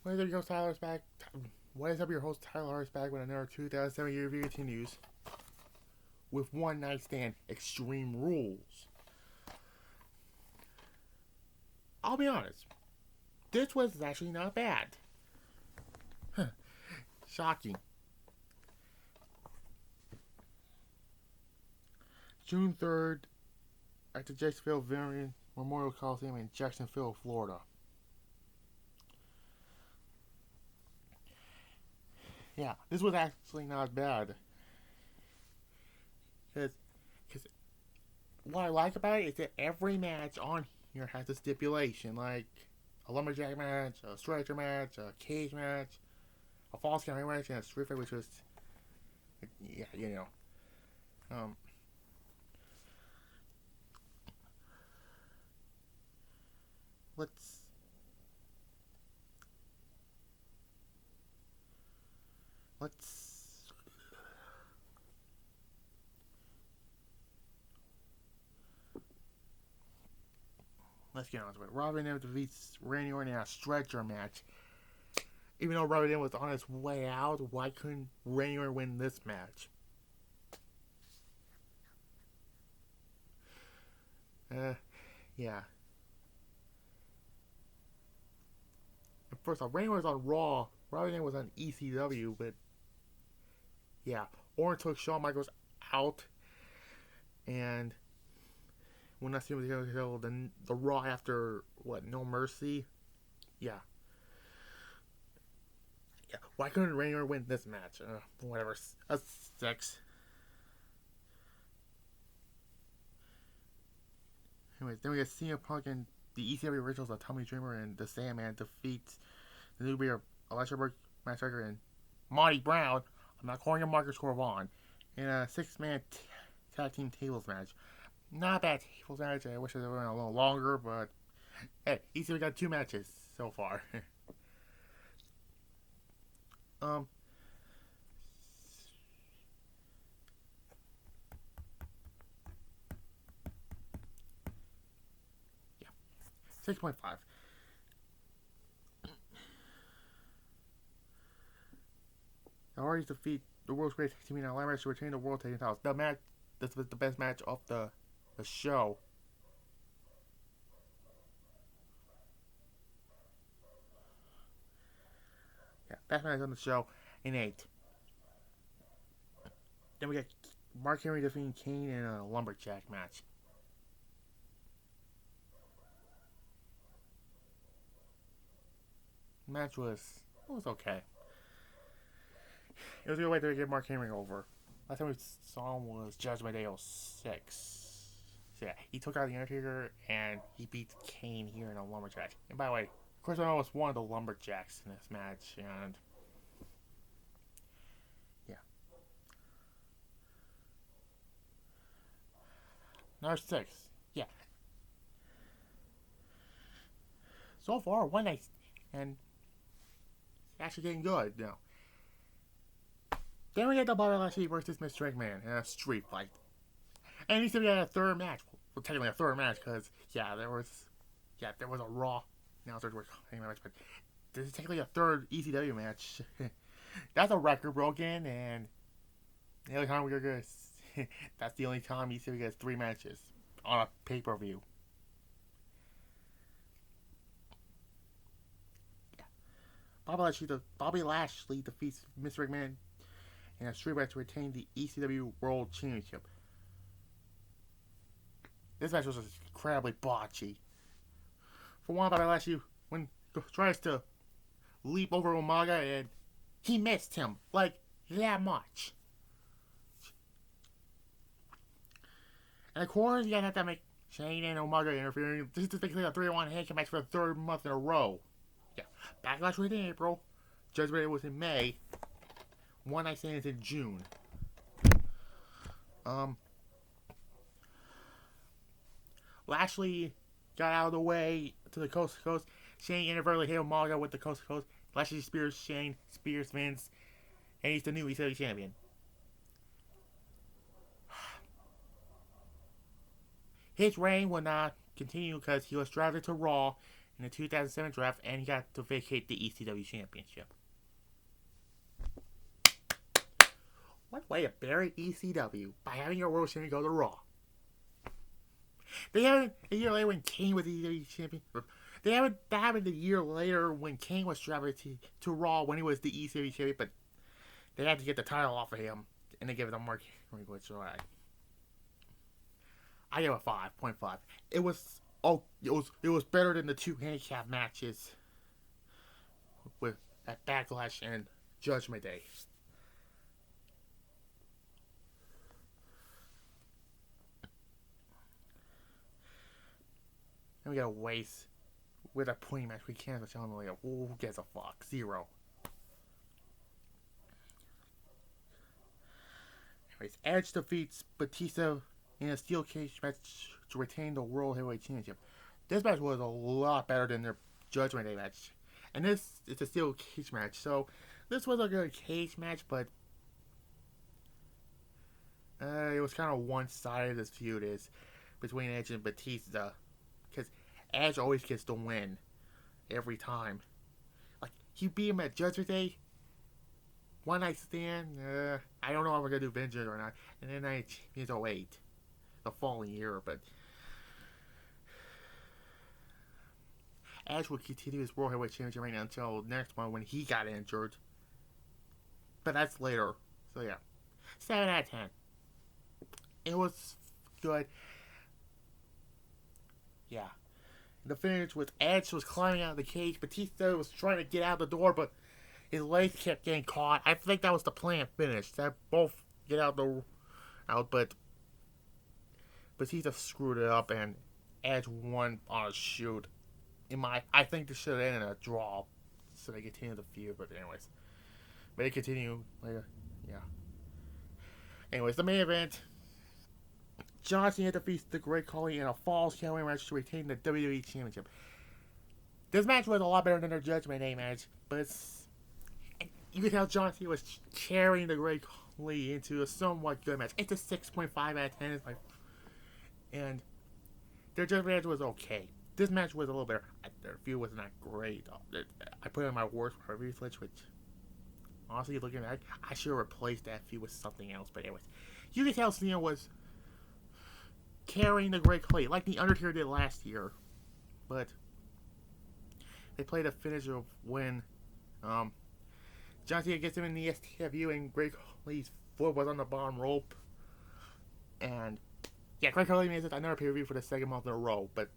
What is up, your host Tyler's back? What is up, your host Tyler's back with another 2007 year review continues with One Night Stand Extreme Rules. I'll be honest, this was actually not bad. Shocking. June 3rd at the Jacksonville Veteran Memorial Coliseum in Jacksonville, Florida. Yeah, this was actually not bad. Because what I like about it is that every match on here has a stipulation, like a lumberjack match, a stretcher match, a cage match, a false count match, and a street fight, which was, yeah, you know. Let's get on to it. Robin Evans defeats Randy Orton in a stretcher match. Even though Robin Evans was on his way out, why couldn't Randy Orton win this match? Yeah. First off, Randy Orton was on Raw. Robin Evans was on ECW, but yeah, Orton took Shawn Michaels out, and when I see him the Raw after what, No Mercy, yeah. Why couldn't Randy Orton win this match? Whatever. That's 6. Anyways, then we get Cena Punk and the ECW originals of Tommy Dreamer and the Sandman defeats the newbie Lashley matchmaker and Monty Brown. I'm not calling him Marcus Corvon in a 6-man tag team tables match. Not a bad tables match. I wish it would have been a little longer, but hey, ECW got 2 matches so far. Yeah, 6.5. The Hardys defeat the world's greatest team in a ladder match to retain the world tag titles. The match, this was the best match of the show. Yeah, best match on the show in 8. Then we got Mark Henry defeating Kane in a lumberjack match. The match was okay. It was a good way to get Mark Henry over. Last time we saw him was Judgment Day 06. So yeah, he took out the Undertaker and he beat Kane here in a lumberjack. And by the way, Chris Benoit was one of the lumberjacks in this match, and yeah. Number 6. Yeah. So far, one night, and it's actually getting good now. Then we get the Bobby Lashley versus Mr. McMahon in a street fight. And he said we had a third match. Well, technically a third match, because, there was a Raw announcers were calling match, but this is technically a third ECW match. That's a record broken, and the only time we're going to, that's the only time ECW gets 3 matches on a pay-per-view. Yeah. Bobby Lashley defeats Mr. McMahon in a street match to retain the ECW World Championship. This match was incredibly botchy. For one, Bobby Lashley tries to leap over Umaga and he missed him like that much. And of course, you guys have to make Shane and Umaga interfering. This is basically a 3-on-1 handicap match for the 3rd month in a row. Yeah, Backlash was in April. Judgment Day was in May. One Night Stand is in June. Lashley got out of the way to the coast to coast. Shane inadvertently hit Umaga with the coast to coast. Lashley spears Shane, spears Vince, and he's the new ECW champion. His reign will not continue because he was drafted to Raw in the 2007 draft, and he got to vacate the ECW championship. What way to bury ECW? By having your World Champion go to Raw. They haven't, a year later when Kane was the ECW champion. That happened a year later when Kane was drafted to Raw when he was the ECW champion, but they had to get the title off of him, and they gave it to Mark Henry, which I give it a 5.5. It was better than the 2 handicap matches at Backlash and Judgment Day. And we got a waste with a point match. We can't tell them like, who gives a fuck? 0. Anyways, Edge defeats Batista in a steel cage match to retain the World Heavyweight Championship. This match was a lot better than their Judgment Day match. And this is a steel cage match. So, this was a good cage match, but it was kind of one-sided, this feud is between Edge and Batista. Because Edge always gets the win every time. Like, he beat him at Judgment Day. One night stand. I don't know if we're going to do Vengeance or not. And then it's 08. The following year. But Edge would continue his World Heavyweight Championship right now until next month when he got injured. But that's later. So yeah. 7 out of 10. It was good. Yeah. The finish was Edge was climbing out of the cage. Batista was trying to get out the door, but his legs kept getting caught. I think that was the planned finish. That both get out, but Batista screwed it up, and Edge won on a shoot. I think this should have ended in a draw, so they continue the feud. But anyways, they continue later. Yeah. Anyways, the main event. John Cena defeats the Great Khali in a Falls Count match to retain the WWE Championship. This match was a lot better than their Judgment Day match, but you can tell John Cena was carrying the Great Khali into a somewhat good match. It's a 6.5 out of 10. And their Judgment match was okay. This match was a little better. Their feud was not great. I put it on my worst review list, which, honestly, looking back, I should have replaced that feud with something else. But anyways, you can tell Cena was carrying the Great Khali, like The Undertaker did last year. But they played a finish of when John Cena gets him in the STFU and Great Khali's foot was on the bottom rope. And yeah, Great Khali made another pay-per-view for the second month in a row, but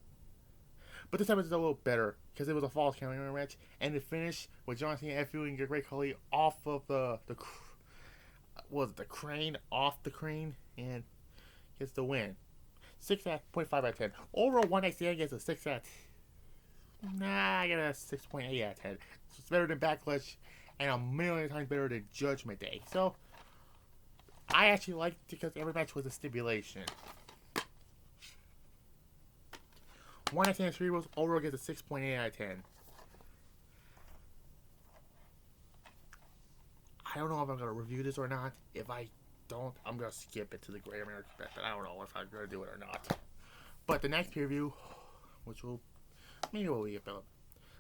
this time it was a little better because it was a Falls Count match, and the finish with John Cena FUing Great Khali off of the crane, off the crane, and gets the win. 6.5 out of 10. Overall, one night stand gets a 6 out. I get a 6.8 out of 10. It's better than Backlash, and a million times better than Judgment Day. So I actually liked it because every match was a stipulation. One night stand 3 was overall gets a 6.8 out of 10. I don't know if I'm going to review this or not. If I don't, I'm going to skip it to the Great American Bash, but I don't know if I'm going to do it or not. But the next preview, which will maybe will be about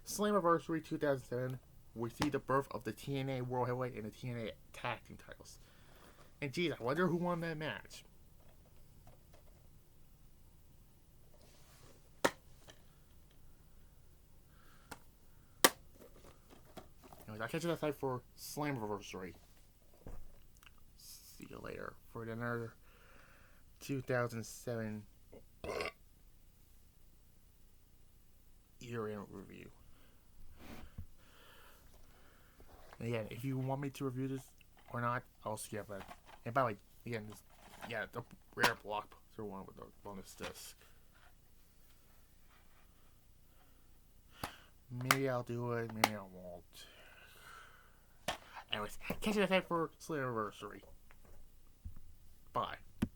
Slammiversary 2007, we see the birth of the TNA World Heavyweight and the TNA Tag Team titles. And geez, I wonder who won that match. Anyways, I'll catch you outside for Slammiversary. See you later for another 2007 year-end review. And again, if you want me to review this or not, I'll skip it. And by the way, again, the rare blockbuster one with the bonus disc. Maybe I'll do it, maybe I won't. Anyways, catch you next time for Slammiversary. Bye.